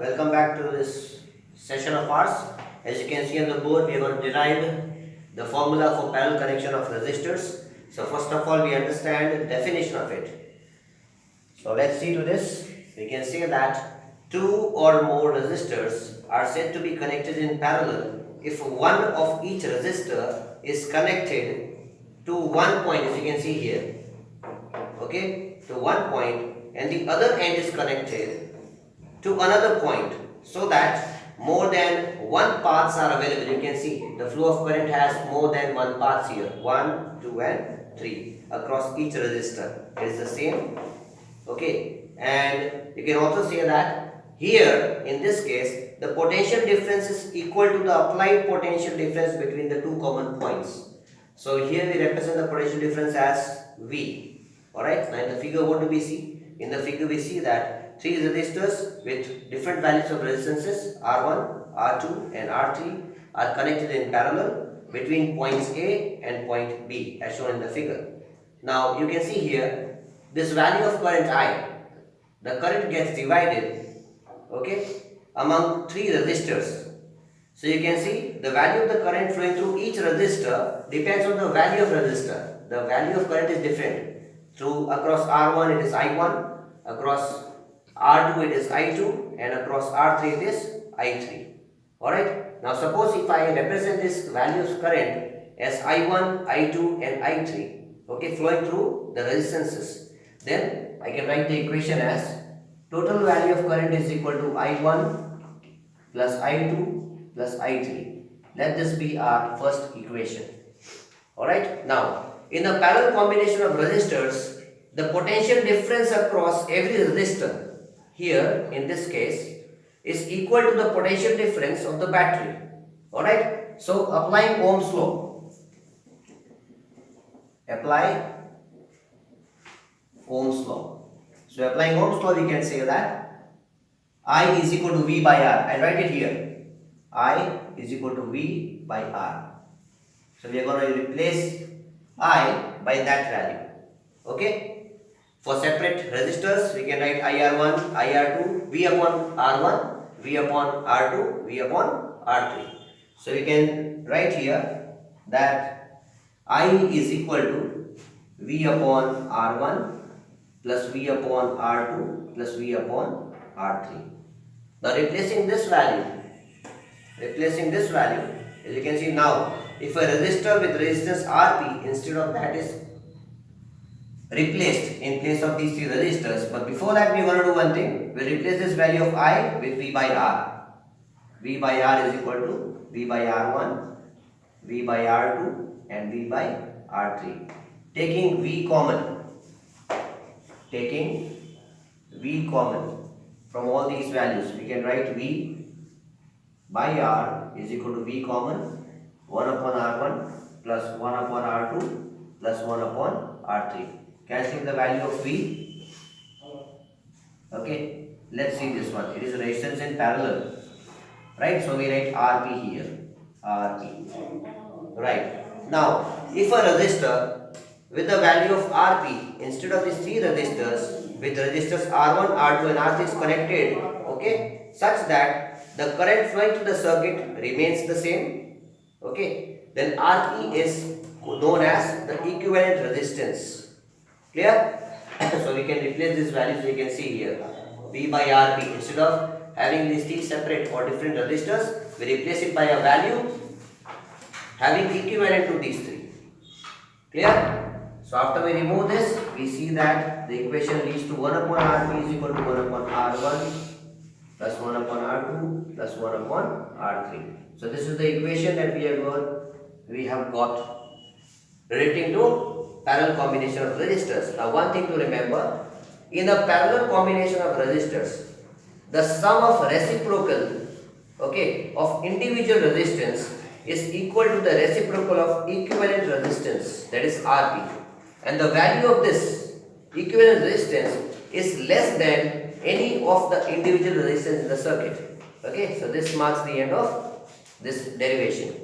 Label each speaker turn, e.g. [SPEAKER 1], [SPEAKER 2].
[SPEAKER 1] welcome back to this session of ours. As you can see on the board, we are going to derive the formula for parallel connection of resistors. So first of all, we understand the definition of it. So let's see to this. We can say that two or more resistors are said to be connected in parallel if one of each resistor is connected to one point, as you can see here, okay, to one point, and the other end is connected to another point, so that more than one paths are available. You can see the flow of current has more than one paths here, 1, 2 and 3 across each resistor. It is the same, okay. And you can also say that here in this case the potential difference is equal to the applied potential difference between the two common points. So here we represent the potential difference as V. Alright, now in the figure what do we see? In the figure we see that three resistors with different values of resistances R1, R2 and R3 are connected in parallel between points A and point B as shown in the figure. Now you can see here this value of current I, the current gets divided, okay, among three resistors. So you can see the value of the current flowing through each resistor depends on the value of resistor. The value of current is different. Through across R1 it is I1, across R2 it is I2 and across R3 it is I3. Alright. Now suppose if I represent this value of current as I1, I2 and I3, okay, flowing through the resistances, then I can write the equation as total value of current is equal to I1 plus I2 plus I3. Let this be our first equation. Alright. Now in a parallel combination of resistors, the potential difference across every resistor here in this case is equal to the potential difference of the battery. Alright. So applying Ohm's law. Apply Ohm's law. So applying Ohm's law, we can say that I is equal to V by R. I write it here. I is equal to V by R. So we are going to replace I by that value. Okay. For separate resistors, we can write IR1, IR2, V upon R1, V upon R2, V upon R3. So we can write here that I is equal to V upon R1 plus V upon R2 plus V upon R3. Now replacing this value, as you can see now, if a resistor with resistance Rp instead of that is replaced in place of these three resistors, but before that we are going to do one thing. We replace this value of I with V by R. V by R is equal to V by R1, V by R2 and V by R3. Taking V common from all these values, we can write V by R is equal to V common 1 upon R1 plus 1 upon R2 plus 1 upon R3. Cancelling the value of V. Okay, let's see this one. It is resistance in parallel, right? So we write Rp here. Rp. Right. Now, if a resistor with the value of Rp instead of these three resistors with resistors R1, R2 and R3 is connected, okay, such that the current flowing through the circuit remains the same, okay, then Rp is known as the equivalent resistance. Clear? So we can replace these values. We can see here V by Rp. Instead of having these three separate or different resistors, we replace it by a value having equivalent to these three. Clear? So after we remove this, we see that the equation leads to 1 upon Rp is equal to 1 upon R1 plus 1 upon R2 plus 1 upon R3. So this is the equation that we have got relating to parallel combination of resistors. Now one thing to remember, in a parallel combination of resistors, the sum of reciprocal, okay, of individual resistance is equal to the reciprocal of equivalent resistance, that is Rp, and the value of this equivalent resistance is less than any of the individual resistance in the circuit. Okay, so this marks the end of this derivation.